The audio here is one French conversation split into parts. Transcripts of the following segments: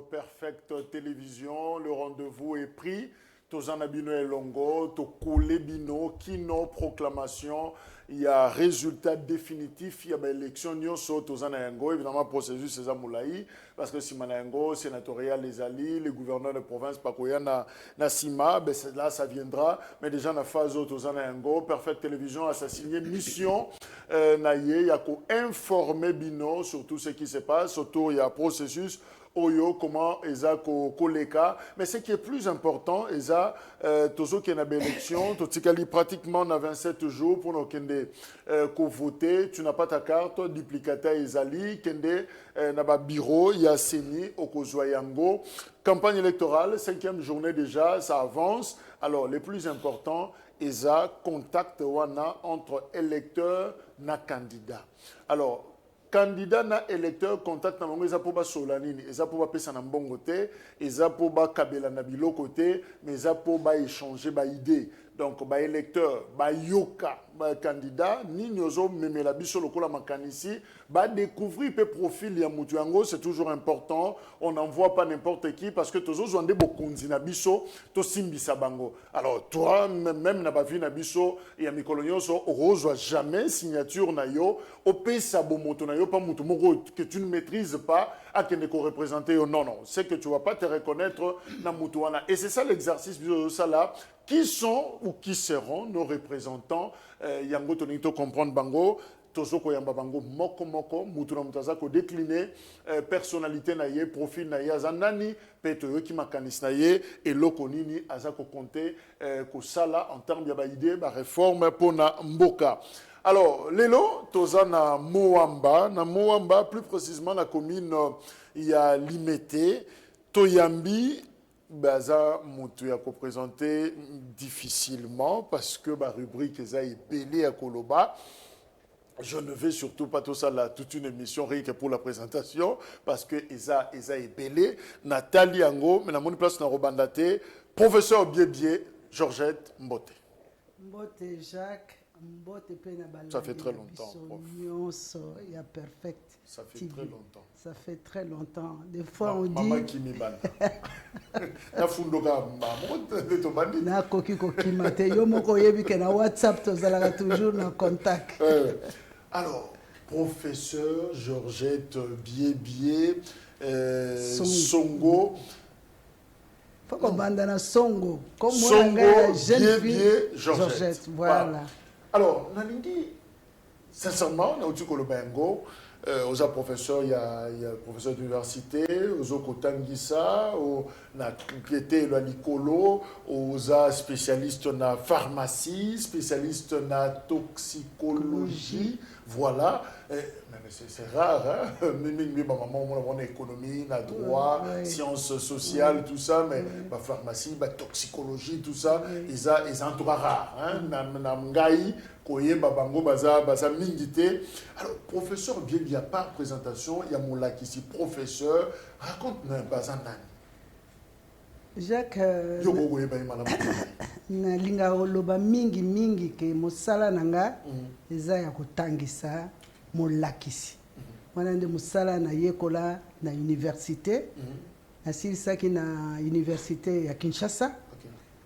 Perfect Télévision. Le rendez-vous est pris. Tozana bino elongo, to kole bino, kino proclamation, il y a résultat définitif, il y a élection nyonso tozana yango, évidemment processus c'est Moulaï, parce que Simana yango, sénatorial les alliés, les gouverneurs de province, pakoya na Sima, ben là ça viendra, mais déjà na phase tozana yango, Perfect Télévision a signé mission, il y a qu'à informer bino sur tout ce qui se passe, autour il y a processus, Oyo, comment Eza koleka, mais ce qui est plus important, Eza, Tozo qui est une élection, Totikali pratiquement na 27 jours pour nous kende voter, tu n'as pas ta carte, duplicata Ezali, kende na ba bureau, il y a Seni, Okozwayango, campagne électorale, 5e journée déjà, ça avance. Alors, les plus importants, Eza, contact wana entre électeurs na candidat. Alors, candidat na électeur contact na bango eza po ba solanini eza po ba pesa na mbongo te eza po ba kabela na biloko te mais eza po ba échanger ba idée donc ba électeur ba yoka ba candidat ni nyozo memela biso lokola makanisi ba découvrir pe profil ya mutu yango c'est toujours important on n'envoie pas n'importe qui parce que tozo zwande bokonzi na biso to simbisa bango alors toi même na ba vie na biso ya mikolo nyonso ozwa jamais signature na yo opesa bomoto na yo pas mutu moko que tu ne maîtrises pas à qui ne représenter non c'est que tu vas pas te reconnaître na mutu wana et c'est ça l'exercice biso ça là qui sont ou qui seront nos représentants yango tonito comprendre bango tozoko yamba bango moko mutu na mutaza ko décliner personnalité na ye profil na ye azanani peto yo ki makanisi na ye et lokonini azako compter ko sala en termes ya ba idée ba réforme pona mboka. Alors, Lelo, toza na Moamba, plus précisément la commune, il y a Limete, Toyambi, Baza Moutou a présenté difficilement parce que ma rubrique est belée à Koloba. Je ne vais surtout pas tout ça là, toute une émission rien que pour la présentation parce que Eza est belée. Nathalie Ango, mais la mon place na Robandate, professeur Bié, Georgette Mbote. Mbote Jacques. Ça fait très longtemps. Il y a perfect. Ça fait très longtemps. Ça fait très longtemps. Des fois, on dit. Maman qui m'y bande. Na fundoka maman de to bandi. Na koki mate. Yo moko yebi ke na WhatsApp to zalaka toujours na contact. Alors, professeur Georgette Bié, Songo. Faut qu'on bande na Songo. Comme Songo, jeune fille. Georgette. Voilà. Alors, Nanindi, sincèrement, on a dit que le Bengo, aux professeurs, il y a professeur d'université, aux Kotangisa, aux piété le Nicolo, aux spécialistes en pharmacie, spécialistes en toxicologie, voilà. Mais c'est rare, hein? On a économie, on a droit, sciences sociales, tout ça, mais la pharmacie, la toxicologie, tout ça, ils ont droit rare. Namngaï, Koye, Babango, Baza Mingite. Alors, professeur, bien, il n'y a pas de présentation, il y a mon lac ici, professeur, raconte-nous un Baza Nani. Jacques, na linga oloba mingi ke mosala nanga eza ya kotangisa molakisi wana nde mosala na yekola na université nasilisaki na université ya Kinshasa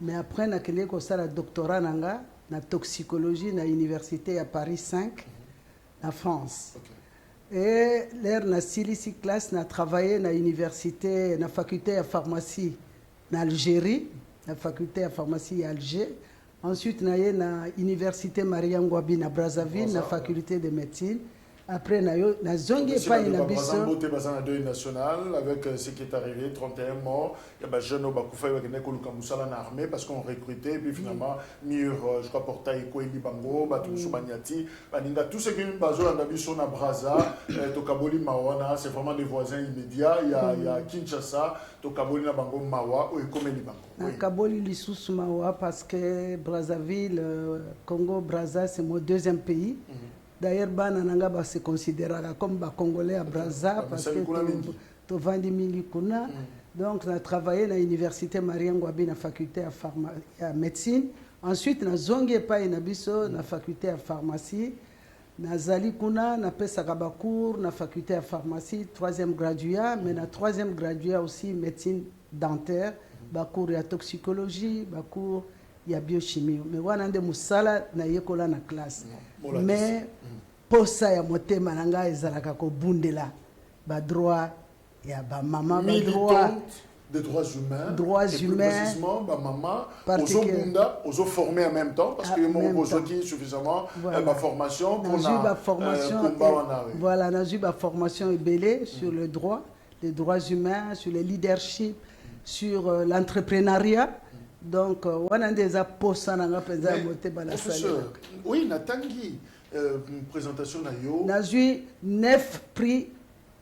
mais après nakende kosala doctorat nanga na toxicologie na université ya Paris 5 na France et l'air nasilisi classe na travaillé na université na faculté ya pharmacie en Algérie, la faculté de pharmacie à Alger. Ensuite, na l'université Maria Ngouabi na Brazzaville, la faculté de médecine. Après, na zongi pas une ambition. Brazzaville deuil national avec ce qui est arrivé, 31 morts. Il y a des jeunes qui ont été en armée parce qu'on recrutait. Et puis finalement, Mur, je crois, Portail, Koeli Bango, Batumsou Banyati, tout ce qui est basé en ambition à Brazza, Tokaboli Mawana, c'est vraiment des voisins immédiats. Il y a Kinshasa, Tokaboli Bango Mawa, ou Komeli Bango. Kaboli Lissous Mawa parce que Brazzaville, Congo, Brazza, c'est mon deuxième pays. D'ailleurs, Banananga se considérera comme Congolais à Brazza parce que tu vendi milikuna. Donc, on a travaillé à l'université Maria Ngouabi, la faculté de médecine. Ensuite, on a zongué pas une abisso, la faculté de pharmacie. nazali kuna napesaka bacours na faculté ya pharmacie 3e graduat, mais na 3e graduat aussi médecine dentaire, bacours ya toxicologie, bacours ya biochimie. Mais wana nde musala na yekola na classe. Mais posa ya motema na ngai ezalaka kobundela ba droit ya ba mama, ba droit des droits humains, droits humains, précisément, maman, aux formés en même temps, parce que moi, qui suffisamment ma formation pour la formation. Voilà, on a eu ma formation ébélée sur le droit, les droits humains, sur le leadership, sur l'entrepreneuriat. Donc, on a des postes à la professeur, oui, Natangi, présentation nayo. On a eu 9 prix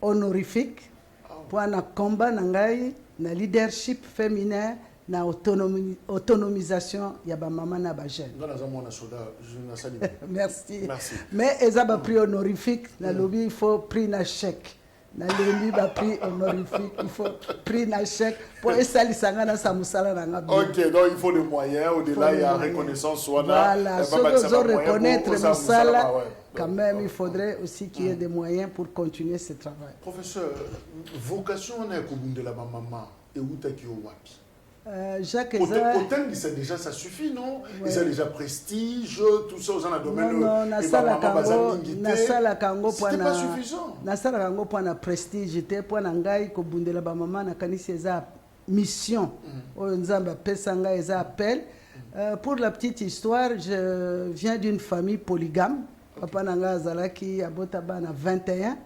honorifiques pour un combat nangai. Na leadership féminin, na autonomisation ya ba maman na ba jeune. Merci. Mais ils ont prix honorifique, na lobby il faut prix na chèque. Na lobby ba prix honorifique, il faut prix na chèque pour essayer sanga na samusala na ngabi. OK, donc il faut des moyens au-delà il y a reconnaissance voilà, ceux qui ont reconnaître musala. Quand même, il faudrait aussi qu'il y ait des moyens pour continuer ce travail. Professeur, vocation on est de la maman et où t'as qui au wapi? Jacques Autant c'est déjà ça suffit non? Ouais. Ils ont déjà prestige, tout ça aux en domaine. Non, na sala kango c'était pas suffisant. Na sala kango pour na prestige te pour na ngai ko bundela ba maman na kanisi eza mission. Oyo nzamba pesa ngai eza appel. Pour la petite histoire, je viens d'une famille polygame. Papa Nanga Zalaki Abotaba a 21,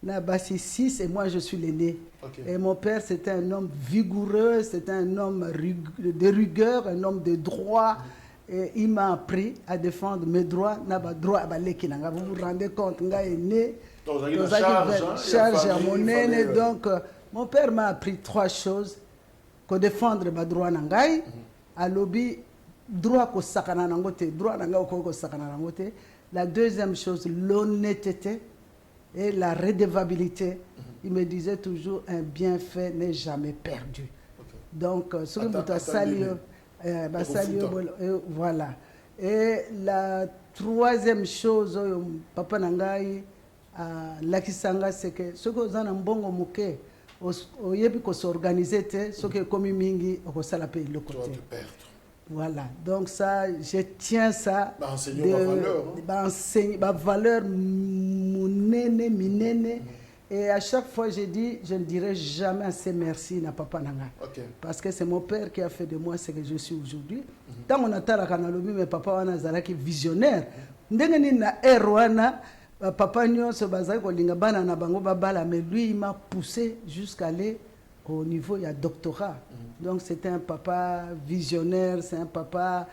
Nabasi 6 et moi je suis l'aîné. Et mon père c'était un homme vigoureux, c'était un homme de rigueur, un homme de droit. Et il m'a appris à défendre mes droits. Vous vous rendez compte, nga est né, charge à mon aîné. Donc mon père m'a appris 3 choses: que défendre mes droits nangai, à lobby droit ko sakana nangote, droit nanga ko sakana nangote. La deuxième chose, l'honnêteté et la redevabilité. Il me disait toujours, un bienfait n'est jamais perdu. Donc, ce que vous saluez, voilà. Et la troisième chose, Papa Nangai, Lakisanga, c'est que ce que vous avez un bon mouké, au yebi ko s'organiser, ce que comme mingi, au salape le côté. Voilà, donc ça, je tiens ça. Enseigner ma valeur. Ma valeur, minene. Et à chaque fois, je dis, je ne dirai jamais assez merci à Papa Nanga. Parce que c'est mon père qui a fait de moi ce que je suis aujourd'hui. Tant on a la kanalobi, mais Papa Wana Zalaki visionnaire. Ndengeni na erwana, Papa Nyon se bazaki ko lingabana na bango babala, mais lui il m'a poussé jusqu'à aller au niveau il y a doctorat. Donc c'était un papa visionnaire, c'est un papa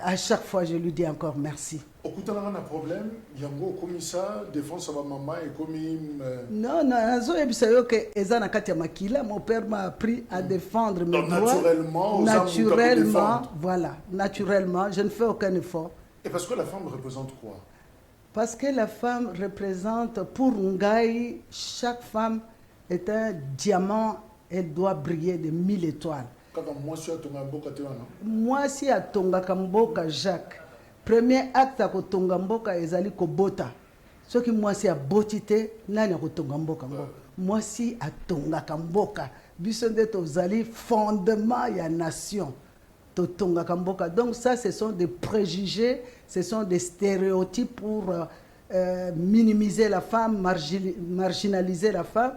à chaque fois je lui dis encore merci. Au coup d'un problème, yango comme ça défense ma maman et comme non nazo ebisayo que ezana katia makila, mon père m'a appris à défendre mes droits naturellement, voilà, naturellement, je ne fais aucun effort. Et parce que la femme représente quoi? Parce que la femme représente pour Ngai, chaque femme est un diamant, elle doit briller de 1000 étoiles. Moi si à Tonga Kamboka Jacques, premier acte à Tonga Mboka ezali kobota. Ce qui moi si à botité, nani à Tonga Mboka. Moi si à Tonga Kamboka, bisonde tozali fondement ya nation. Tonga Kamboka. Donc ça ce sont des préjugés, ce sont des stéréotypes pour minimiser la femme, marginaliser la femme.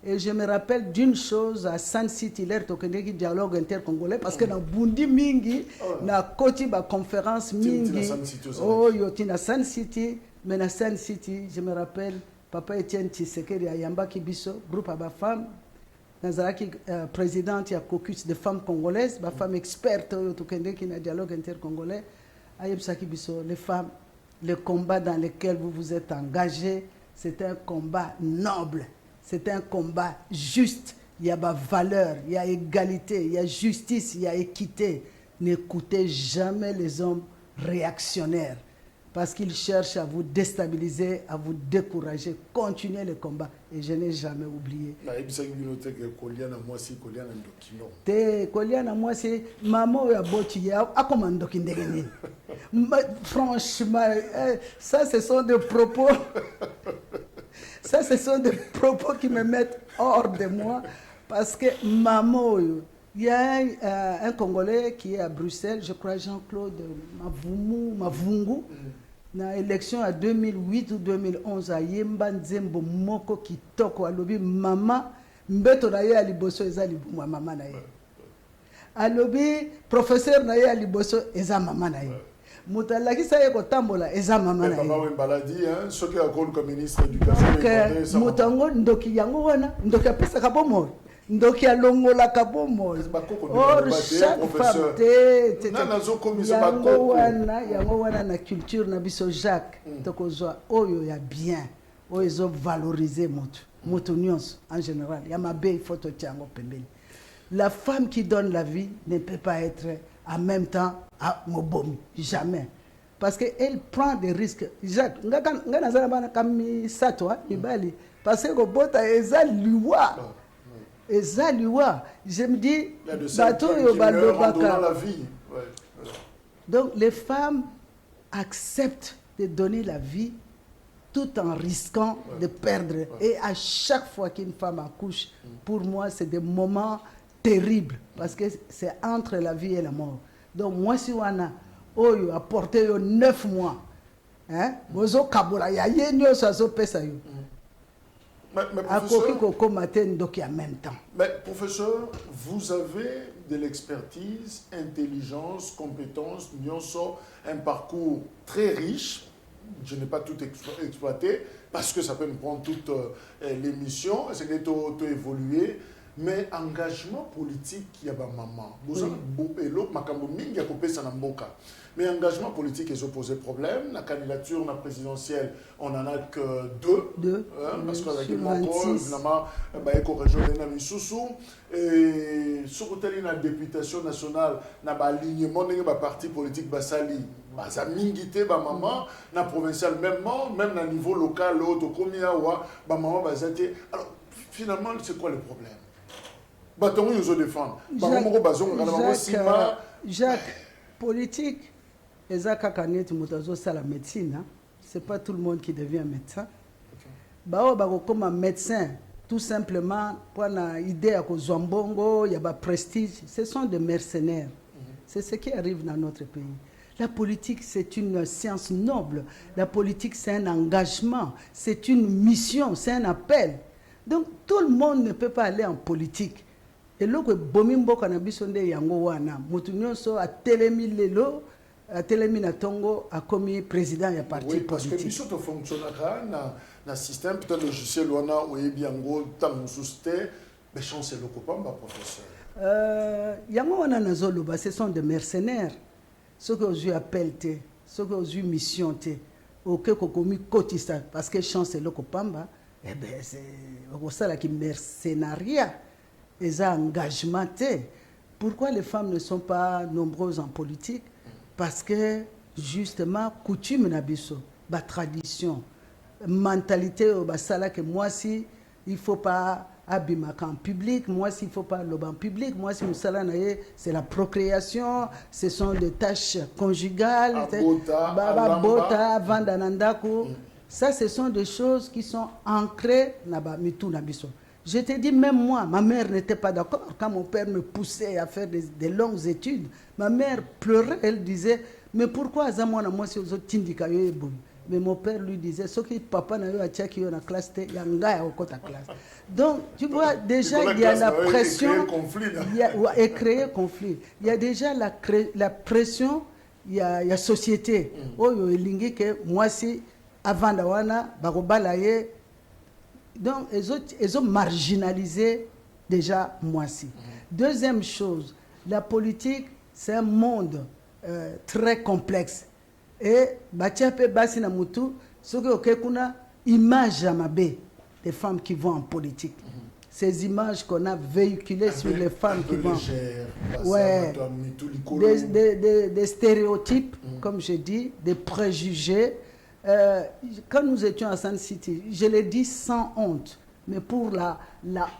Et je me rappelle d'une chose à Sun City, l'air tokeneki dialogue intercongolais, parce que dans Bundi Mingi, na koti ba conférence Mingi, oh yoti na Sun City, mais na Sun City, je me rappelle, Papa Etienne Tshisekedi à Yamba Kibiso, groupe à ba femme, Nazaraki présidente ya caucus de femmes congolaises, ba femme experte yo tokeneki na dialogue intercongolais, Ayebsa Kibiso, les femmes, le combat dans lequel vous vous êtes engagés, c'est un combat noble. C'est un combat juste. Il y a valeur, il y a égalité, il y a justice, il y a équité. N'écoutez jamais les hommes réactionnaires parce qu'ils cherchent à vous déstabiliser, à vous décourager. Continuez le combat. Et je n'ai jamais oublié. Te Koliana moi c'est maman ya boti ya akomando kindegeni. Franchement, ça, ce sont des propos... Ça, ce sont des propos qui me mettent hors de moi. Parce que maman, il y a un Congolais qui est à Bruxelles, je crois Jean-Claude Mavungu, dans l'élection à 2008 ou 2011, à Yemba Nzembo Moko Kitoko, à l'obi maman, mbeto na ye aliboso eza libumwa maman na ye. À l'obi professeur na ye aliboso eza maman na ye. Mutalakisa ye kotambola eza maman na ye. Papa Wembala dit, ce qui a comme ministre de l'éducation. Donc, mutango ndoki yango wana, ndoki apesa kabomo. Ndoki alongola kabomo. Or chaque femme yango wana na culture na biso Jacques tokozwa oyo ya bien, oyo zo valoriser moto nyonso en général. Ya mabe photo tiango pembeni. La femme qui donne la vie ne peut pas être en même temps à mobomi, jamais. Parce qu'elle prend des risques. Jacques, nga nazala bana kami satwa ibali parce que bota eza liwa. Eza liwa. Je me dis bateau yo balobaka la vie. Donc les femmes acceptent de donner la vie tout en risquant de perdre. Et à chaque fois qu'une femme accouche, pour moi, c'est des moments terribles parce que c'est entre la vie et la mort. Donc moi, si on a apporté 9 mois, hein, bozo kabola ya yenyo sazo pesa yo. Mais professeur, vous avez de l'expertise, intelligence, compétence, un parcours très riche. Je n'ai pas tout exploité parce que ça peut me prendre toute l'émission, c'est que tout évolué. Mais engagement politique, il y a ma maman. Mais engagement politique, ils ont posé problème. La candidature la présidentielle, on n'en a que deux. Parce qu'avec le Moko, évidemment, il y a région de Soussou. Et sur la députation nationale, il y a un alignement de parti politique Basali. Ça mingité ba maman na provincial même na niveau local l'autre combien wa ba maman bazate. Alors finalement c'est quoi le problème? Jacques, politique, la médecine, c'est pas tout le monde qui devient médecin. Comme médecin, tout simplement, pour une idée à il y a prestige, ce sont des mercenaires. C'est ce qui arrive dans notre pays. La politique, c'est une science noble. La politique, c'est un engagement, c'est une mission, c'est un appel. Donc, tout le monde ne peut pas aller en politique. Et là, bomimbo kanabisonde yango wana, mutunyoso a telemi lelo, a telemi na tongo a commis président ya parti politique. Parce que biso to fonctionnera na système peut-être logiciel wana ou biango tam susté, mais chance le copamba professeur. Yango wana nazoloba, ce sont des mercenaires. Ceux qui ont eu appel te, ceux qui ont eu mission te, auquel kokomi kotisa parce que chance le copamba, eh ben c'est au ça qui mercenariat. Les engagements. Pourquoi les femmes ne sont pas nombreuses en politique? Parce que justement, coutume nabiso, ba tradition, mentalité que moi si il faut pas abimaka en public, moi s'il faut pas loba en public, moi si c'est la procréation, ce sont des tâches conjugales, bota, vandanandaku. Ça ce sont des choses qui sont ancrées naba mitu nabiso. Je te dis, même moi, ma mère n'était pas d'accord. Quand mon père me poussait à faire des longues études, ma mère pleurait, elle disait, mais pourquoi moi si aux autres tindika yo bon? Mais mon père lui disait, ce que papa n'a eu à tchaki yo na classe te yanga au côté classe. Donc tu vois déjà il y a la pression, et créer conflit. Il y a déjà la pression, il y a société. Oh yo elingi que moi si avant dawana bakobalaye. Donc, ils ont marginalisé déjà moi-ci. Deuxième chose, la politique, c'est un monde très complexe. Et, Batiape Basina Moutou, ce qu'on a, image à Mabé, des femmes qui vont en politique. Ces images qu'on a véhiculées sur les femmes qui vont. Ouais, des stéréotypes, comme je dis, des préjugés. Quand nous étions à Sun City, je l'ai dit sans honte, mais pour la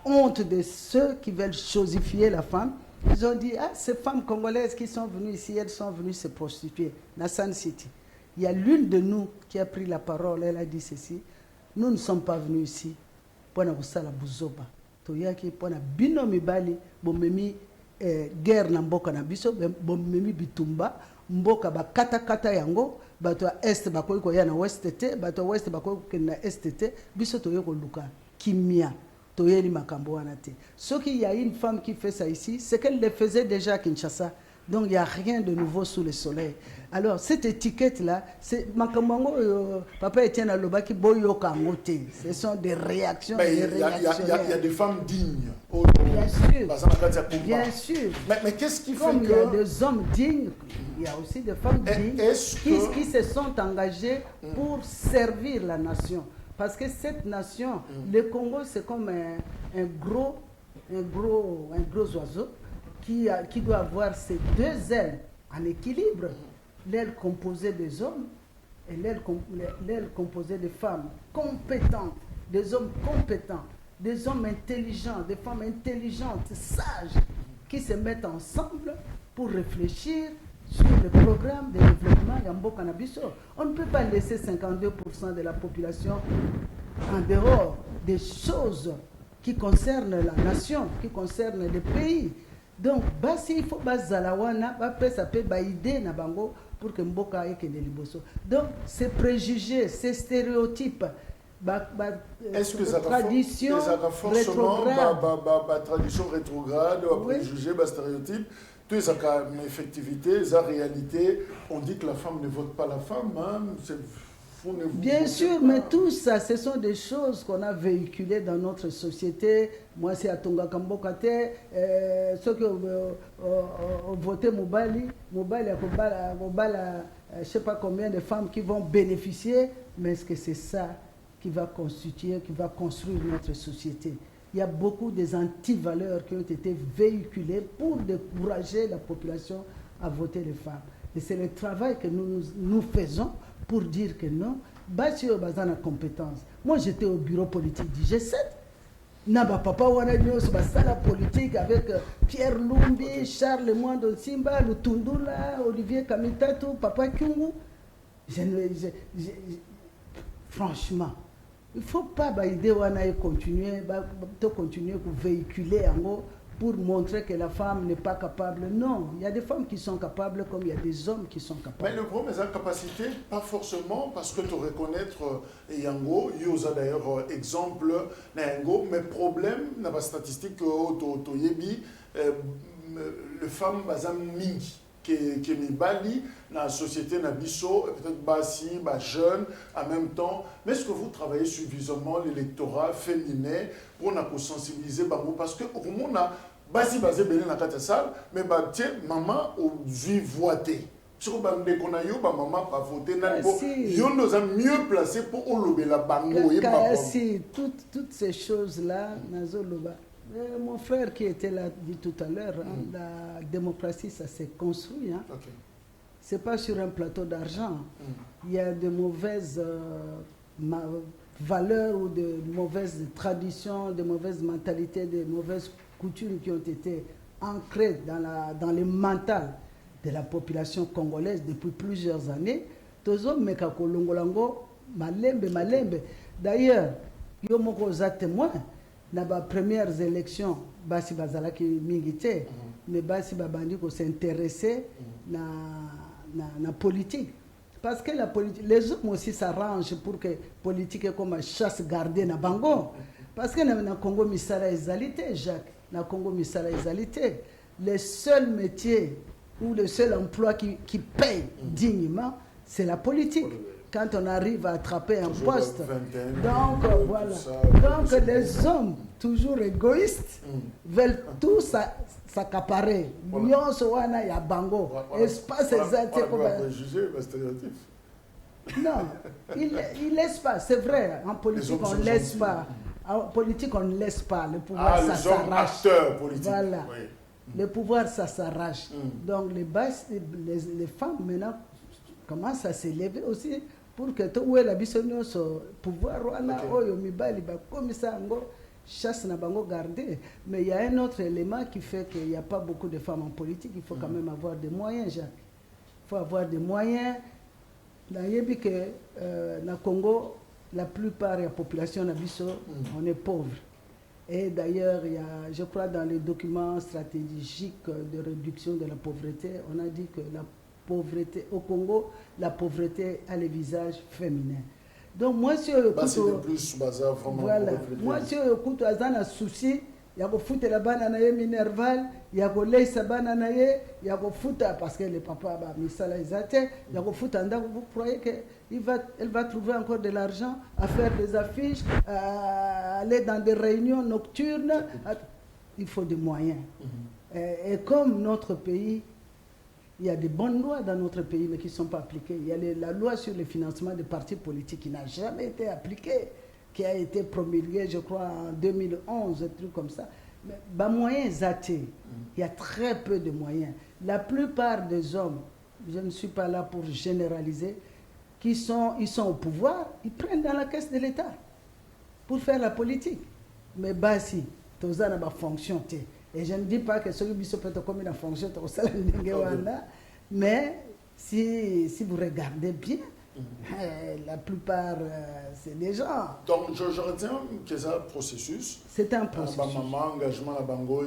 honte de ceux qui veulent chosifier la femme, Ils ont dit, ah, ces femmes congolaises qui sont venues ici, elles sont venues se prostituer dans Sun City. Il y a l'une de nous qui a pris la parole, elle a dit ceci, nous ne sommes pas venus ici pour nous la buzoba. Toyaki pour na bino mibali bomemi guerre na mboka na biso bomemi bitumba mboka ba kata yango bato est bakoyi ko ya na west te bato west bakoyi ko na est te biso toyeko luka kimia toyeli makambo wana te. Ce qu'il y a une femme qui fait ça ici, c'est qu'elle le faisait déjà à Kinshasa. Donc il n'y a rien de nouveau sous le soleil. Alors cette étiquette-là, c'est Papa Etienne Alobaki Boyo Kangote. Ce sont des réactions. Il y a des femmes dignes. Bien sûr. Bien sûr. Mais qu'est-ce qui fait Comme que... il y a des hommes dignes, il y a aussi des femmes dignes qui se sont engagées pour servir la nation. Parce que cette nation, le Congo, c'est comme un gros oiseau qui doit avoir ses deux ailes en équilibre. L'aile composée des hommes et l'aile composée des femmes compétentes, des hommes compétents, des hommes intelligents, des femmes intelligentes, sages, qui se mettent ensemble pour réfléchir sur le programme de développement Yambo Cannabiso. On ne peut pas laisser 52% de la population en dehors des choses qui concernent la nation, qui concernent le pays. Donc, il faut bazalawana, ça peut idée na bango pour que mboka eke de liboso. Donc, ces préjugés, ces stéréotypes, est-ce que ça tradition rétrograde, tradition rétrograde, préjugés, stéréotypes, tout ça une effectivité, la réalité, on dit que la femme ne vote pas la femme, hein, bien sûr, mais tout ça, ce sont des choses qu'on a véhiculées dans notre société. Moi, c'est à Tonga Kambokate, ceux qui ont voté Mobali, je ne sais pas combien de femmes qui vont bénéficier, mais est-ce que c'est ça qui va constituer, qui va construire notre société? Il y a beaucoup des antivaleurs qui ont été véhiculées pour décourager la population à voter les femmes. Et c'est le travail que nous faisons pour dire que non, basi yo bazana compétence. Moi j'étais au bureau politique du G7. Naba papa wana nyos basala politique avec Pierre Lumbi, Charles Mwando Simba, Lutundula, Olivier Kamitatu, Papa Kyungu. Franchement, il faut pas baïder wana continuer pour véhiculer en haut pour montrer que la femme n'est pas capable. Non, il y a des femmes qui sont capables comme il y a des hommes qui sont capables. Mais le problème, c'est la capacité, pas forcément, parce que tu reconnaître Yango, il y a d'ailleurs exemple, Yango, mais problème, dans la statistique, le femme, bazam mingi, qui bali dans la société nabiso, peut-être basi, jeune, en même temps. Mais est-ce que vous travaillez suffisamment l'électorat féminin pour nous sensibiliser parce que au moment là, basi basé belé na kata salle, mais maman aujourd'hui voté. Sur bande qu'on a eu, maman pas voté, yo nous a mieux placé pour olober la bango et si toutes ces choses là, nazoloba. Mon frère qui était là dit tout à l'heure, la démocratie, ça s'est construit. Hein. Okay. Ce n'est pas sur un plateau d'argent. Il y a de mauvaises valeurs ou de mauvaises traditions, de mauvaises mentalités, de mauvaises coutumes qui ont été ancrées dans le mental de la population congolaise depuis plusieurs années. Tozo mekako longolango malembe. D'ailleurs, yo moko za témoin. Dans les premières élections, basi bazalaki mingité, mais basi babandi ko s'intéresser na politique. Parce que la politique, les hommes aussi s'arrangent pour que la politique est comme chasse gardée na bango. Parce que na Congo misala égalité, Jacques, na Congo misala égalité. Le seul métier ou le seul emploi qui paye dignement, c'est la politique. Quand on arrive à attraper un poste. Donc, voilà. Donc, les hommes, toujours égoïstes, veulent tout s'accaparer. Nyonso ya bango. Espace exact. Non, il laisse pas. C'est vrai, en politique, on ne laisse pas. En politique, on ne laisse pas. Le pouvoir, ça s'arrache. Voilà. Oui. Le pouvoir, ça s'arrache. Donc, les femmes, maintenant, commencent à s'élever aussi. Pour que tout le monde ait le pouvoir, chasse na bango garder. Mais il y a un autre élément qui fait qu'il n'y a pas beaucoup de femmes en politique. Il faut quand même avoir des moyens, Jacques. Il faut avoir des moyens. Dans le Congo, la plupart de la population on est pauvre. Et d'ailleurs, il y a, je crois, dans les documents stratégiques de réduction de la pauvreté, on a dit que la pauvreté au Congo, la pauvreté a le visage féminin. Donc moi, si c'est plus bazar vraiment. Voilà. Moi, si je suis un souci, il y a foutre la banane na minerval, il y a laisser la banane il y a foutre parce que le papa a mis ça là, il y a foutre en vous croyez qu'elle va trouver encore de l'argent à faire des affiches, à aller dans des réunions nocturnes. Il faut des moyens. Et comme notre pays, il y a des bonnes lois dans notre pays, mais qui ne sont pas appliquées. Il y a la loi sur le financement des partis politiques qui n'a jamais été appliquée, qui a été promulguée, je crois, en 2011, un truc comme ça. Mais moyens athées, il y a très peu de moyens. La plupart des hommes, je ne suis pas là pour généraliser, ils sont au pouvoir, ils prennent dans la caisse de l'État pour faire la politique. Mais si, tous ont une fonction. Et je ne dis pas que ceux qui sont comme une fonction, mais si vous regardez bien, la plupart, c'est des gens. Donc, je retiens que c'est un processus. C'est un processus. Maman, engagement à Bango, en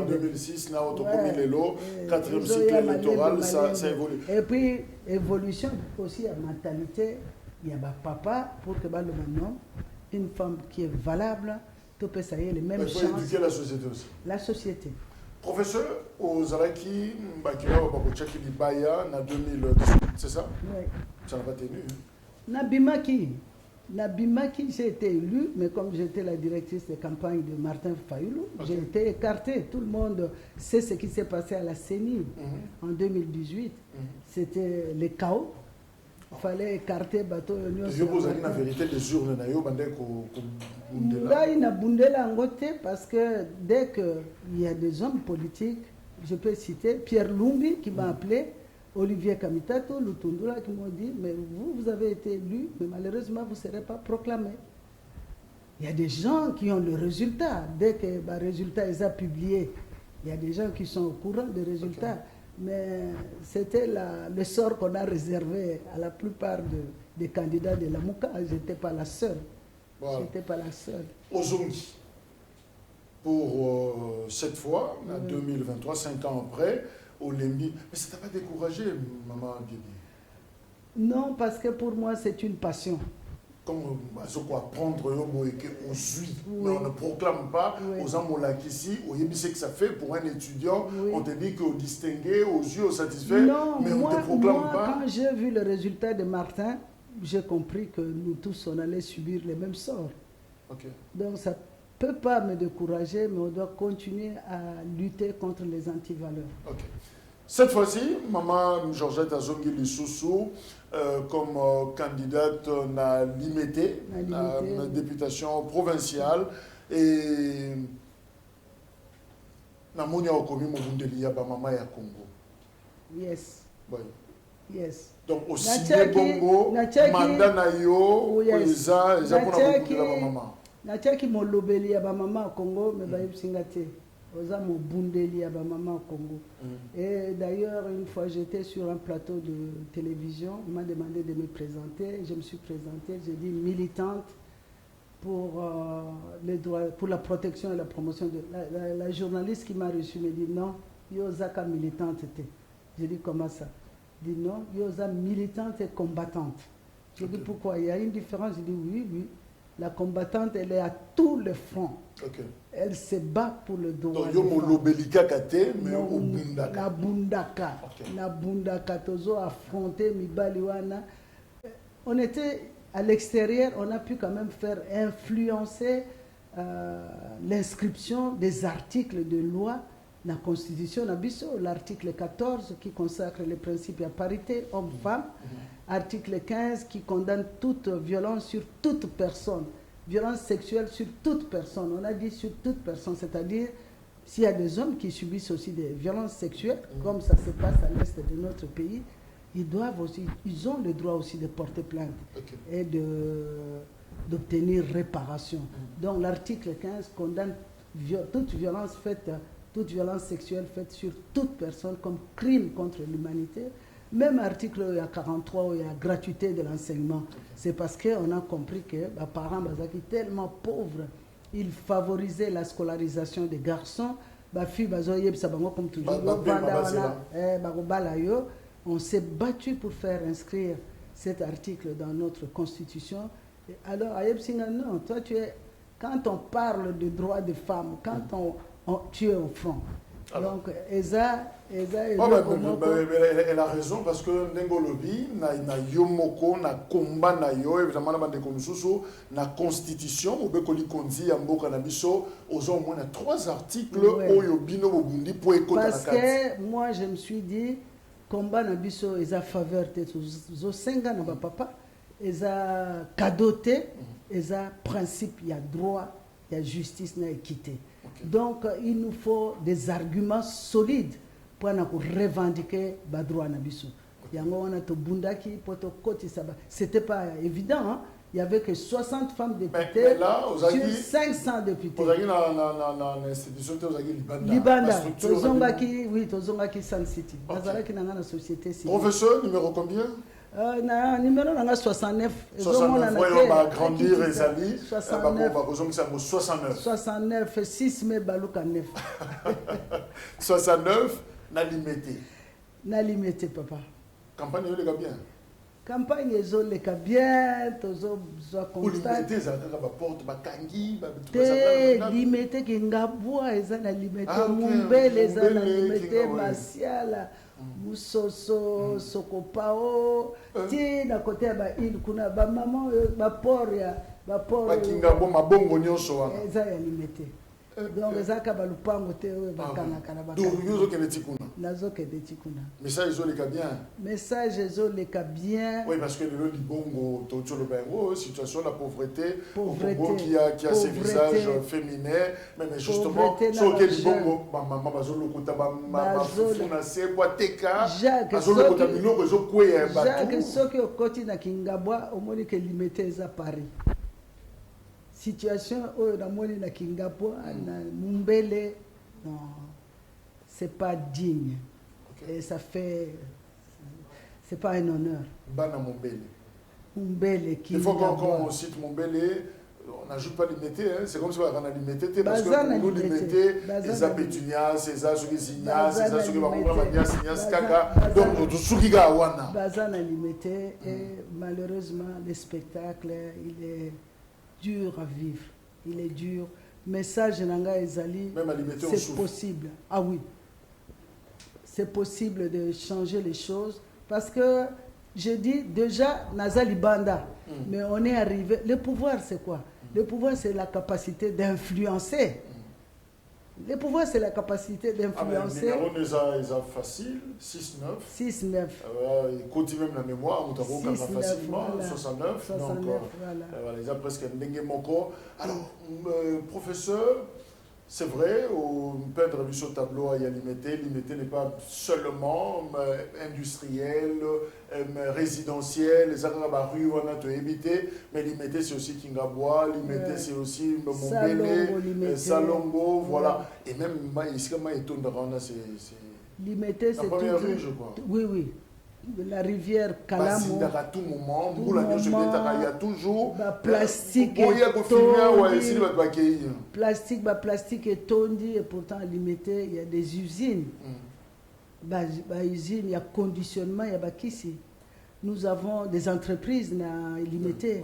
2006, là, Autocomilelo, 4e cycle électoral, ça évolue. Et puis, évolution aussi à mentalité, il y a papa pour que le maintenant, une femme qui est valable, tout peut ça y est, les mêmes chances. Il faut éduquer la société aussi. La société. Professeur, aux Alaki, Bakira, Bakochaki, Libaya, en 2018, c'est ça? Oui. Ça n'a pas tenu. Nabimaki, j'ai été élue, mais comme j'étais la directrice de campagne de Martin Fayoulou, j'ai été écartée. Tout le monde sait ce qui s'est passé à la CENI en 2018. C'était le chaos. Il fallait écarter bateau. Je vous ai dit la vérité, les urnes, parce que dès qu'il y a des hommes politiques, je peux citer Pierre Lumbi qui m'a appelé, Olivier Kamitato, Lutundula qui m'ont dit, mais vous avez été élu, mais malheureusement vous ne serez pas proclamé. Il y a des gens qui ont le résultat. Dès que le résultat est publié, il y a des gens qui sont au courant des résultats. Okay. Mais c'était le sort qu'on a réservé à la plupart des candidats de la Mouka. Je n'étais pas la seule. Voilà. Je n'étais pas la seule. Ozongi, pour cette fois, en 2023, 5 ans après, au Lembi. Mais ça ne t'a pas découragé, maman Bibi? Non, parce que pour moi, c'est une passion. Comme apprendre aux suit, mais on ne proclame pas aux amolak ici, au ce que ça fait pour un étudiant, on te dit qu'au distingué, aux yeux, au satisfait, mais on ne te proclame pas. Quand j'ai vu le résultat de Martin, j'ai compris que nous tous, on allait subir les mêmes sorts. Okay. Donc ça ne peut pas me décourager, mais on doit continuer à lutter contre les antivaleurs. Okay. Cette fois-ci, maman Georgette Azongi Lissoussou, comme candidate na limité, la députation provinciale, et na monia okomi mobundeli ya ba mama ya Congo. Yes. Oui. Yes. Donc aussi de Bongo, mandat na yo, eza pour na bundela ba mama. Na tchaki molobeli ya ba mama Congo, mais ba yebsingate. Oza mobundeli ya ba mama Congo. Et d'ailleurs, une fois j'étais sur un plateau de télévision, on m'a demandé de me présenter, je me suis présentée, j'ai dit militante pour les droits, pour la protection et la promotion de la journaliste qui m'a reçu me dit non, Yozaka militante. J'ai dit comment ça? Il dit non, Yoza militante et combattante. J'ai dit pourquoi? Il y a une différence. J'ai dit oui. La combattante, elle est à tous les fronts. Okay. Elle se bat pour le droit. Donc, il kate, mais na bundaka. Na bundaka, tozo affronté Mibaliwana. On était à l'extérieur, on a pu quand même faire influencer l'inscription des articles de loi dans la Constitution Nabiso, l'article 14 qui consacre les principes à parité homme-femme, article 15 qui condamne toute violence sur toute personne, violence sexuelle sur toute personne. On a dit sur toute personne, c'est-à-dire s'il y a des hommes qui subissent aussi des violences sexuelles, comme ça se passe à l'est de notre pays, ils ont le droit aussi de porter plainte et d'obtenir réparation. Donc l'article 15 condamne toute violence sexuelle faite sur toute personne comme crime contre l'humanité. Même article il y a 43 où il y a gratuité de l'enseignement. C'est parce qu'on a compris que les parents sont tellement pauvres, ils favorisaient la scolarisation des garçons. Comme toujours, on s'est battu pour faire inscrire cet article dans notre constitution. Alors, non, toi, quand on parle de droits des femmes, quand tu es au front. Alors, donc, elle a raison parce que Ndengolobi, na yomoko, na combat na yo, évidemment, na bande konsusu, na constitution, au bekoli konzi, yamboka na biso, aux au moins 3 articles, oyobino bobundi pour écouter la carte. Parce que moi, je me suis dit, combat na biso, ils a faveur de zo senga na papa, ils a cadoté, ils a principe, il y a droit, il y a justice, il y a équité. Donc, il nous faut des arguments solides pour revendiquer le droit na biso. C'était pas évident, hein? Il n'y avait que 60 femmes députées sur 500 députés. Vous avez dans l'institution, vous avez Libanda. Oui, Tozongaki Sun City. Professeur, numéro combien? Numéro 69. 69, on va grandir les alliés. 69. 69, 6 mai balouka 9. 69, n'a limité. N'a limité, papa. Campagne, il est bien. Campagne, il est bien. Pour limiter, ça va porte, ma kangi, limité, qui ngaboua, ils ont limité. Mumbele, ils ont limité. Martial. Musoso, Sokopao, na côté ya ba il kuna ba maman ba port ya ba port. Ba kinga bo mabongo nyonso wana. Eza ya limité. Donc ezaka ba lupango te ba kana kana ba. Donc yozo kene tikuna. Nazo kene tikuna. Message zo leka bien. Message zo leka bien. Oui parce que le libongo to le bengo situation la pauvreté qui a ses visages féminins mais justement so ke libongo ba maman bazo lokuta ba funa se boiteka bazo lokuta biloko zo kwea ba. Jacques soki okoti na Kingabwa omoni ke limité za Paris. Situation où na moni na Kingabwa na Mumbele non c'est pas digne. Et ça fait c'est pas un honneur. Bana Mumbele. Mumbele qui. Il faut qu'on cite Mumbele, on n'ajoute pas limité, hein. C'est comme si on a limité parce que nous limité les apétunias, ces azukizinas, ces azukizinas, kaka. Donc tout ce qui a wana. Bazan a limité et malheureusement le spectacle il est dur à vivre. Il est dur. Message nanga ezali. C'est possible. Ah oui. C'est possible de changer les choses parce que je dis déjà Nazali Banda, mais on est arrivé. Le pouvoir c'est quoi? Le pouvoir c'est la capacité d'influencer. Le pouvoir c'est la capacité d'influencer. Ah mais ils ont facile 6-9. 6-9. Il continue même la mémoire, on a facilement voilà. 69. Donc voilà. Ils ont presque un moko. Alors professeur. C'est vrai, au peindre du tableau, il y a limité n'est pas seulement industriel, résidentiel, les rue on a tout évité, mais limité c'est aussi Kingabwa, limité c'est aussi Mombele, Salongo, voilà. Et même ici, comme il tourne dans c'est limité, c'est la première rue, je crois. Oui. La rivière Kalamo. À tout moment, il y a toujours plastique plastique est tondi et pourtant limité. Il y a des usines. Il y a conditionnement, il y a ici. Nous avons des entreprises limitées.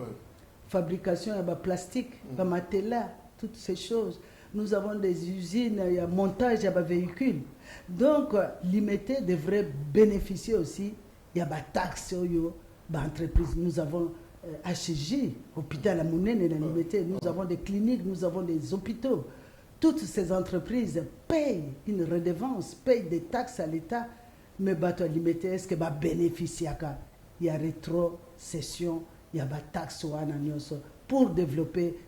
Fabrication, il y a plastique, matela, toutes ces choses. Nous avons des usines, il y a montage, il y a véhicules. Donc, limité devrait bénéficier aussi. Il y a des taxes, des entreprises. Nous avons HJ, hôpital à Mounène et limité. Nous avons des cliniques, nous avons des hôpitaux. Toutes ces entreprises payent une redevance, payent des taxes à l'État. Mais bateau limité, est-ce que va bénéficier? Il y a rétrocession, il y a des taxes pour développer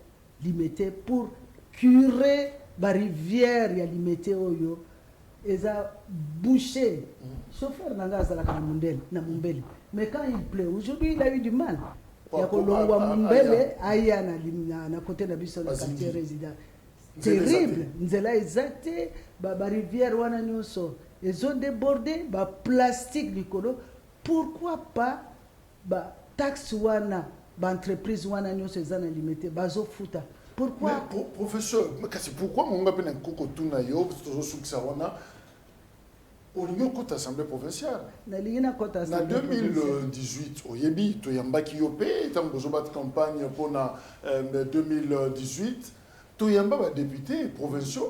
limité, pour curer la rivière, il y a limité. Ils ont bouché. Chauffeur n'a pas na Mumbele. Mais quand il pleut, aujourd'hui il a eu du mal. ya kolongwa mbele aya na côté na biso na quartier résident terrible nzela ezate ba rivière wana nyonso ezo débordé ba plastique likolo. Pourquoi pas ba taxe wana ba entreprise wana nyonso ezana limité bazo futa? Pourquoi professeur, pourquoi mon gars un coco tuna yo toujours suksa wana au niveau de l'Assemblée provinciale. En 2018, au Yébi, tu y a un bac yopé, tu as une campagne pour 2018, tu y a un député provincial,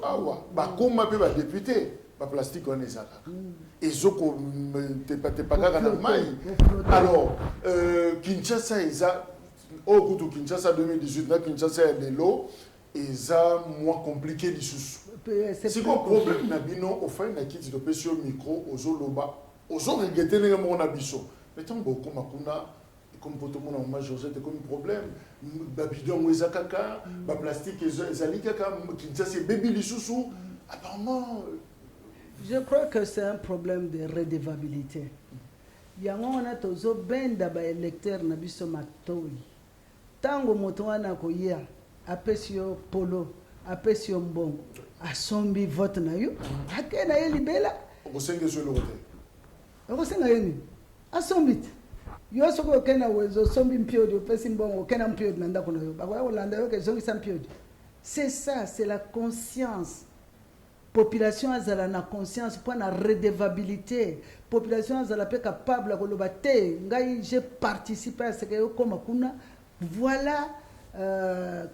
comment tu as député, pas plastique on est ça. Et ce qu'on t'es pas dans le maï. Alors, Kinshasa, au coup de Kinshasa 2018, Kinshasa est de l'eau, et ça moins compliqué les sous. C'est quoi le problème nabino au fait na kiti de pesio micro ozo loba ozo regretter les mon abisso mais tant beaucoup makuna comme poto mon ma Josette comme problème babidon weza kaka ba plastique ezali kaka kinza c'est baby les sous apparemment je crois que c'est un problème de redevabilité yango on a tozo benda ba électeur na biso matoi tango moto wana ko ya apesio polo apesio mbongo asombi vote na yo akena ye libela osenga zo lote osenga yeni asombi yo soko kena wezo sombi mpiodi opesi mbongo kena mpiodi na ndako na yo bakwa olanda yo ke zongi sa mpiodi. C'est ça, c'est la conscience. Population azala na conscience pour la redevabilité. Population azala pe capable de koloba te ngai j'ai participé à ce que yo koma kuna voilà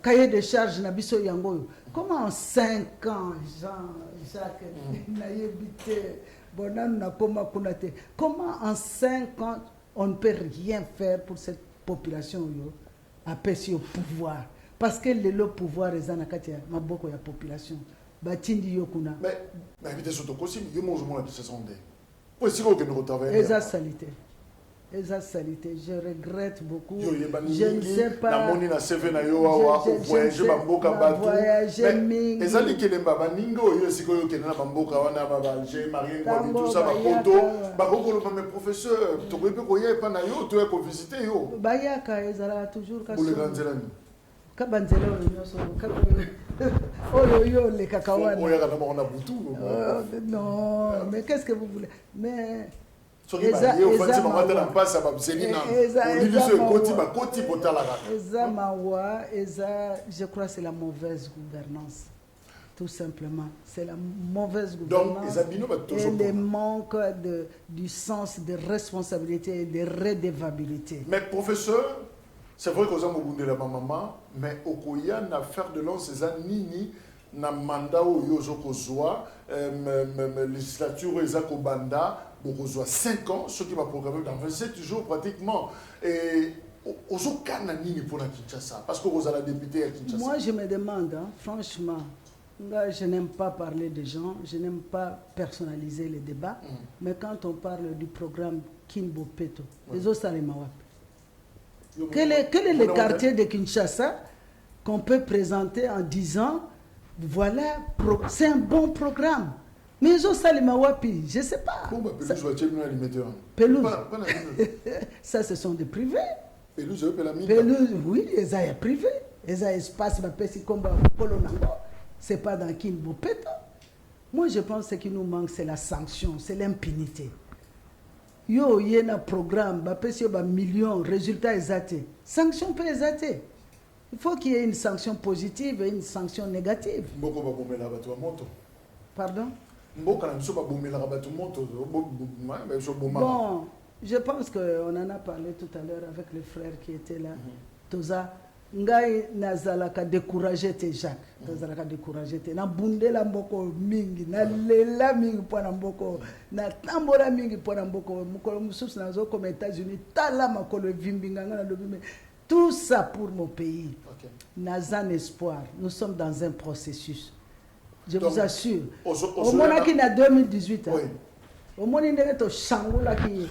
cahier de charge na biso yango. Comment en 5 ans Jacques naïbité bonan na koma kuna te. Comment en 5 ans on ne peut rien faire pour cette population yo apesi au pouvoir parce que le pouvoir est na kati ya maboko ya population. Batindi yokuna. Mais évitez surtout aussi, il y a mon jour de ce sondé. Pour essayer que nous retravaillons. Exacalité. Exacalité. Je regrette beaucoup. Je ne sais pas. Na moni na CV na yo awa voyager bamboka batu. Voyager mingi. Ezali ke lemba baningo yo siko yo kena bamboka wana ba Alger, Marien kwa tout ça ba poto. Ba kokolo pa mes professeurs, to ko pe ko ye pa na yo to ko visiter yo. Bayaka ezala toujours ka. Pour le grand zelani. Kabanzela nyonso oyo yo le kakawana. Non, mais qu'est-ce que vous voulez? Mais je crois que c'est la mauvaise gouvernance. Tout simplement. C'est la mauvaise gouvernance. Et le manque du sens de responsabilité et de redevabilité. Mais professeur, c'est vrai que vous avez la maman, mais au Koya, n'a faire de l'an ces nini na mandat au Yozoko Zoa, législature Ezako Banda, pour 5 ans, ce qui va programmer dans 27 jours pratiquement. Et au Kana nini pour la Kinshasa, parce que vous avez la députée à Kinshasa. Moi, je me demande, hein, franchement, je n'aime pas parler des gens, je n'aime pas personnaliser les débats, mais quand on parle du programme Kimbo Peto, les autres Salimawap. Quel est le quartier de Kinshasa qu'on peut présenter en disant voilà, c'est un bon programme. Mais ils ont Salimawapi, je ne sais pas. Pelouse. Ça, ce sont des privés. Pelouse, oui, ils ont privé. Ils ont espace, ce n'est pas dans Kimbo Peto. Moi, je pense que ce qui nous manque, c'est la sanction, c'est l'impunité. Yo y a un programme, bah pèse bah millions, résultats exatés. Sanction peut exater. Il faut qu'il y ait une sanction positive et une sanction négative. Pardon? Bon, je pense qu'on en a parlé tout à l'heure avec le frère qui était là. Toza, ngai nazalaka découragé te Jacques. Nazalaka découragé te. Na bundela mboko mingi, na lela mingi po na mboko, na tambola mingi po na mboko. Mukolo mususu nazo comme États-Unis, tala makolo vimbinganga na lobime. Tout ça pour mon pays. Nazan espoir. Nous sommes dans un processus. Je vous assure. Au moins qui na 2018. Au moins il est au changola qui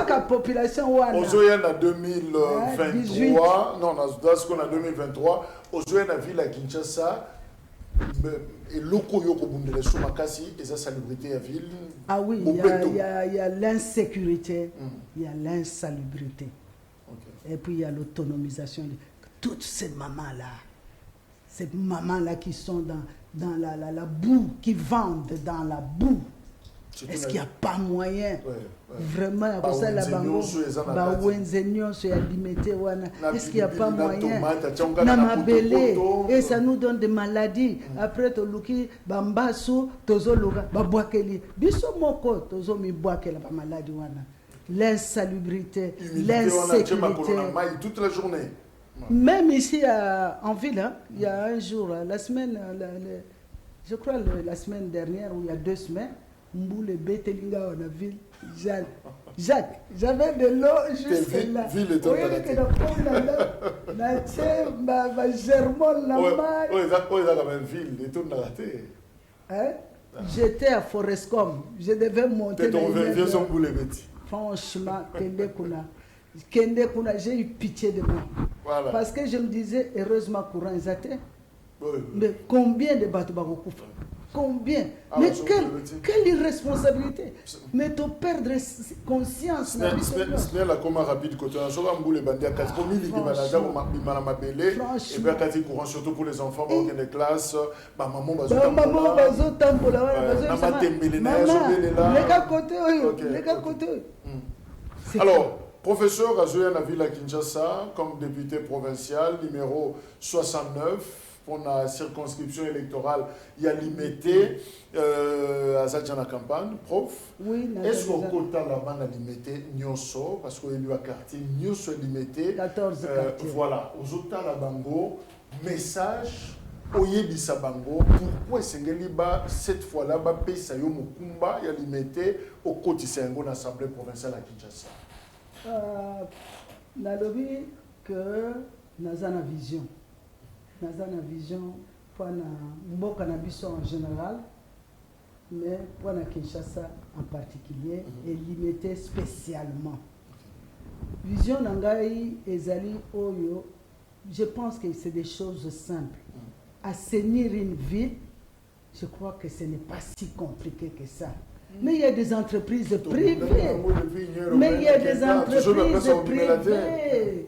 la population wana ozoya na 2023 non dans ce qu'on a 2023 ozoya na ville à Kinshasa et loko yoko bundele sous makasi et sa salubrité à ville. Ah oui, il y a l'insécurité, il y a l'insalubrité. Et puis il y a l'autonomisation. Toutes ces mamans-là qui sont dans la boue, qui vendent dans la boue. Est-ce qu'il n'y a pas moyen vraiment pour ça la bango est-ce qu'il n'y a pas moyen et ça nous donne des maladies après toluki bambasu tozoluka babwakeli biso moko tozomi bwakela ba maladie wana l'insalubrité l'insécurité toute la journée. Même ici en ville hein, il y a un jour la semaine je crois la semaine dernière ou il y a 2 semaines Mboule Betelinga en la ville, Jacques, j'avais de l'eau juste là. Ville est oui, que la ma germone la main. Oui, la même ville, et tout n'a raté. J'étais à Forestcom, je devais monter. Viens son Mboule Beti. Franchement, Kende Kuna, j'ai eu pitié de moi. Voilà. Parce que je me disais, heureusement, courant ils étaient. Mais combien de bateaux bakoufa? Combien? Mais quelle irresponsabilité? Mais tu perdre conscience. Ce n'est la comment rapide côté un jour Mboule Bandi à 4 000 qui manager ou Mamabele et bien quand il courant surtout pour les enfants dans les classes maman bazo tambola alors professeur Azoya Navila Kinshasa comme député provincial numéro 69 pour la circonscription électorale, il y a limité à Zadjana campagne, prof. Oui, est-ce qu'au quota là-bas, on a limité Nyoso, parce qu'il y a un quartier, Nyoso est limité. 14 quartiers. Voilà, aux autres là bango, message, Oyebisa bango, pourquoi cette fois-là, Pesayo Mukumba, il y a limité au quotidien de l'Assemblée provinciale à Kinshasa? On a lobby que nous avons une vision. Nous avons une vision pour le cannabis en général, mais pour la Kinshasa en particulier, et limité spécialement. Vision Nangai et Zali Oyo, je pense que c'est des choses simples. Assainir une ville, je crois que ce n'est pas si compliqué que ça. Mais il y a des entreprises privées. Mais il y a des entreprises privées.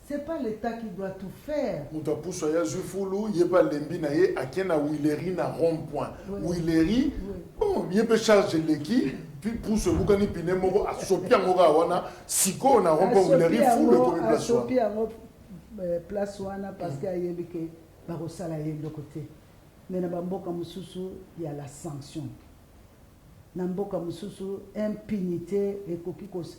Ce n'est pas l'État qui doit tout faire. Il n'y a pas l'embinaye à qui na Willery na rond-point. Willery, bon, il peut charger l'équipe, puis pour ce boucani piné moro à Sopia Mora wana, siko na rond-point Willery fou le premier place. Sopia place wana parce qu'il y a yebike barosala yeb de côté. Mais na bamboka mususu il y a la sanction. Na mboka mususu impunité et kokikos.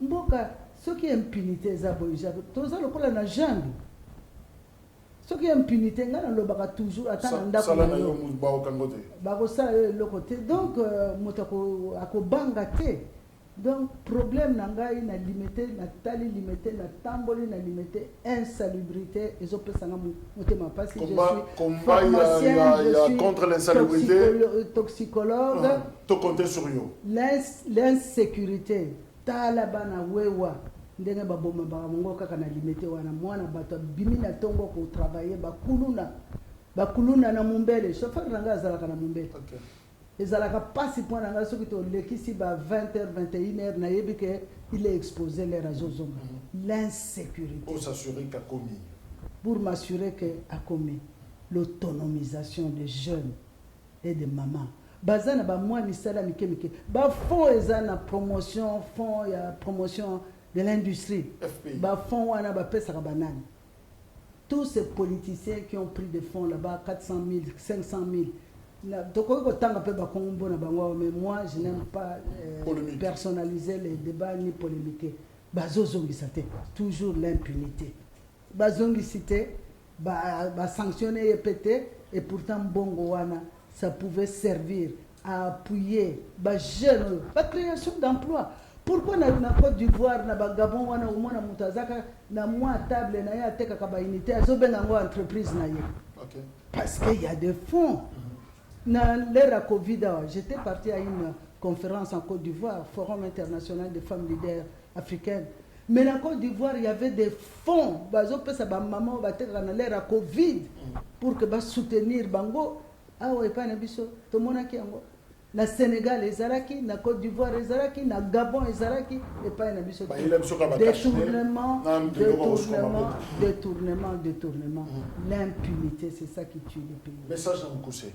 Mboka ce qui est impunité, c'est que tout ça, le jungle. Ce qui est impunité, on va toujours attendre. Donc, donc, problème, na limité, na tali limité, na tamboli, na limité, insalubrité. Et je peux s'en parce que je suis pharmacien, je suis contre l'insalubrité, toxicologue. Tu comptes sur eux. L'insécurité, talabana wewa. Ndenge baboma bango kaka na limité wana mwana bato bimina tongo ko travailler bakuluna na mumbele chauffeur nanga azalaka na mumbele okay ezalaka pasi point nanga soki to lekisi ba 20h 21h na yebike il est exposé les réseaux zonga l'insécurité pour s'assurer qu'a commis pour m'assurer que a commis l'autonomisation des jeunes et des mamans bazana ba moi misala mikemike ba fond ezana promotion fond ya promotion de l'industrie. Tous ces politiciens qui ont pris des fonds là-bas, 400 000, 500 000, mais moi je n'aime pas personnaliser les débats ni polémiquer. Toujours l'impunité. Sanctionner et péter, et pourtant ça pouvait servir à appuyer la création d'emplois. Pourquoi na Côte d'Ivoire na Gabon wana umona mutazaka na moi table na ya teka kaba unité azobenga ngo entreprise na ye. OK. Parce qu'il y a des fonds. Na l'ère Covid, j'étais parti à une conférence en Côte d'Ivoire, Forum international des femmes leaders africaines. Mais en Côte d'Ivoire, il y avait des fonds. Bazo pesa ba maman ba teka na l'ère Covid pour que ba soutenir bango. Ah ouais pas na biso to monaki yango. na Sénégal ezalaki, na Côte d'Ivoire ezalaki, na Gabon ezalaki, et pas na biso. Détournement. L'impunité, c'est ça qui tue le pays. Message à Mukuse,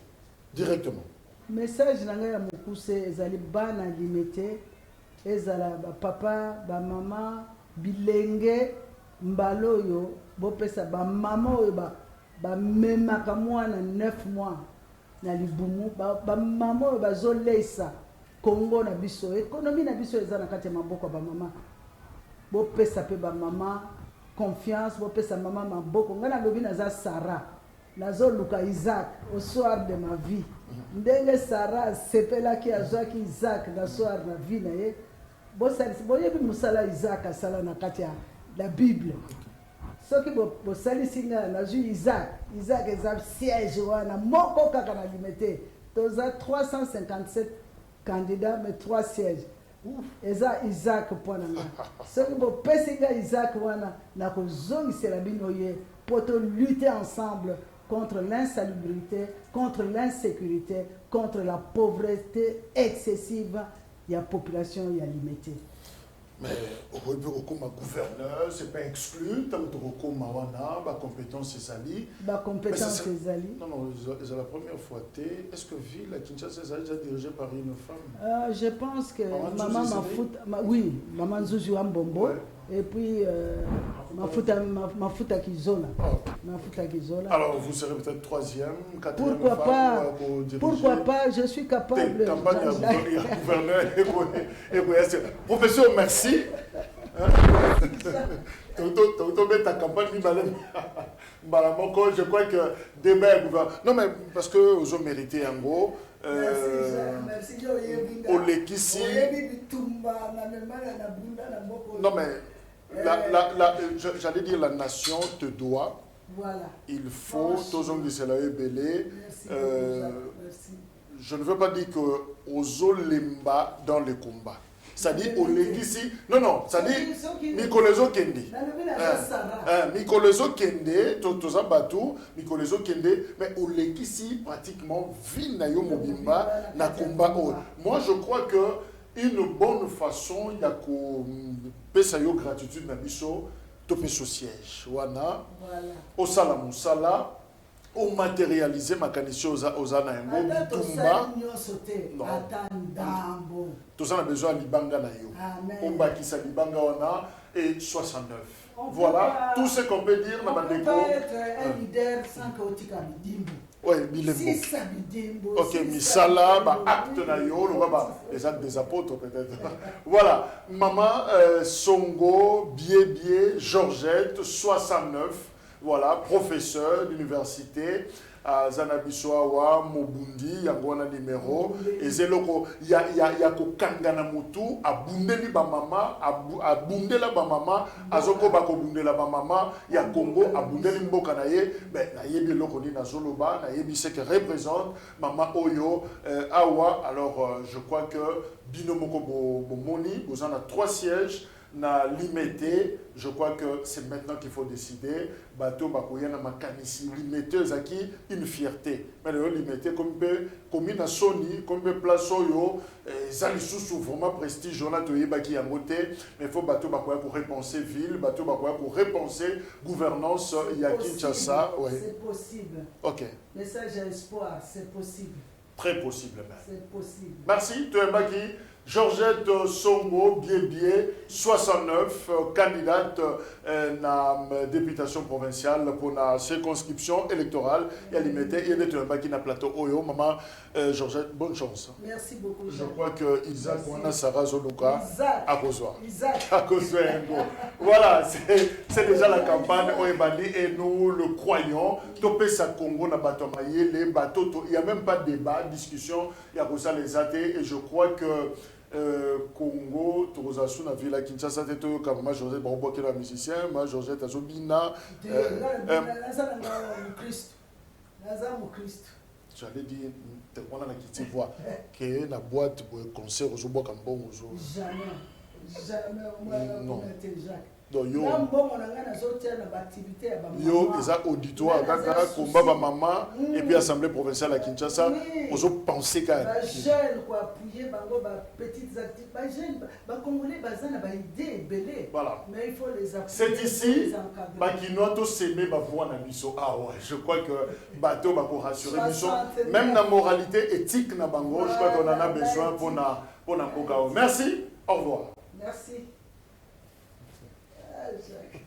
directement. Message à Mukuse, ezali bana limité, ezala ba papa, ba maman, bilenge, mbaloyo, bopesa ba maman oyo ba memaka mwana 9 mois. Na libumu ba maman bazolesa Congo na biso économie na biso eza na kati maboko ba maman bo pesa pe ba maman confiance bo pesa maman maboko ngana lobi naza Sarah nazo luka Isaac au soir de ma vie ndenge Sarah sepelaki azwaki Isaac na soir na vie na ye bo salisi bo yebi musala Isaac asala na kati ya la Bible. Ce qui est salissé Isaac est un siège, moko kaka na limité. Tous 357 candidats, mais 3 sièges. Eza Isaac point na. Ce qui est pesinga Isaac wana na kozongi selabinoye pour lutter ensemble contre l'insalubrité, contre l'insécurité, contre la pauvreté excessive. Il y a population, il y a limité. Mais au comme gouverneur, c'est pas exclu. Tant que comme wana, ma compétence c'est sali. Ma compétence c'est sali. Non, c'est la première fois. Est-ce que ville à Kinshasa est déjà dirigée par une femme? Je pense que maman oui, maman Zouzou Ambombo. Et puis Mafuta Kizola. Mafuta Kizola. Alors vous serez peut-être 3e, 4e pourquoi femme pas? Pour diriger. Pourquoi pas? Je suis capable. Gouverneur professeur, merci. Ta campagne, je crois que débat gouverneur. Non, mais parce que vous avez mérité un gros. Merci. Non, mais j'allais dire la nation te doit. Voilà. Il faut, je ne veux pas dire que aux Olemba dans le combat. Ça dit au Legisi. Non, ça dit Mikolezo Kende. Mikolezo Kende, Totoza Batou, Mikolezo Kende, mais au Legisi, pratiquement, Vinayo Mobimba, na combat. Moi, je crois que une bonne façon, il y a que Pesayo gratitude Nabiso, Topé au siège. Wana, au Salamoussala. Au matérialiser ma candidature aux Anaïmbo, Bitumba. Tout ça, on a besoin de Libanga Nayo. On bâtisse Libanga Wana et 69. Voilà tout ce qu'on peut dire. On ne peut pas être un leader sans Kaotika Bidimbo. Oui, Bilembo. Ok, Misala, acte Nayo, les actes des apôtres peut-être. Voilà, Maman Songo, Bié, Georgette, 69. Voilà, professeur d'université à Zanabisoawa, Mobundi, Yangwana numéro, et Zeloko, ya ko kangana mutu, a bundeli ba mama, a bundela ba mama, a zoko bako bundela ba mama, ya Congo, a bundeli mboka na ye, ben na yebi loko ni na zoloba, na yebi ce que représente Mama Oyo, Awa. Alors je crois que Binomoko Bomoni, vous en avez 3 sièges. Na limité, je crois que c'est maintenant qu'il faut décider. Bateau Bakoya na makanisi limité zaki une fierté. Mais le limité comme une Sony, comme place yo, ça les sous vraiment prestige on a toyé baki en côté, mais il faut bateau Bakoya pour repenser ville, bateau Bakoya pour repenser gouvernance ya Kinshasa, ouais. C'est possible. OK. Message à espoir, c'est possible. Très possible même. C'est possible. Merci Toyembaki. Georgette Songo, Bié, 69, candidate à la députation provinciale pour la circonscription électorale. Il y a limité, il y a des trucs qui na plateau. Oyo, maman, Georgette, bonne chance. Merci beaucoup. Je crois que Isaac, on a Sarah Zoluka à Kozoa. Isaac. À Kozoa. Voilà, c'est déjà la campagne Oyebandi et nous le croyons. Topé sa Congo na batomaye, les bateaux, il n'y a même pas de débat, discussion, il y a pour ça les athées et je crois que Congo, Torozasu, na Villa Kinshasa, Teto, Kamama, Joseph Barobo, qui est un musicien, moi, Georgette Azobina. J'allais dire, on a la qui voit que la boîte pour concert, au Zobo Kambo, Jamais, moi, non. Donc yo na mbongo na nga nazotia na baactivité ya bamama yo eza auditoire kaka komba bamama et puis assemblée provinciale à Kinshasa ozopense kaka bajeune koappuye bango bapetites activités bajeune bacongolais baza na baidée ebele voilà mais il faut les appuyer. c'est ici bakinois toseme bavoix na biso ah ouais je crois que bateau bakorassurer biso même na moralité éthique na bango je crois qu'on en a besoin pour na mboka. Merci, au revoir. Merci. Ah, Jacques.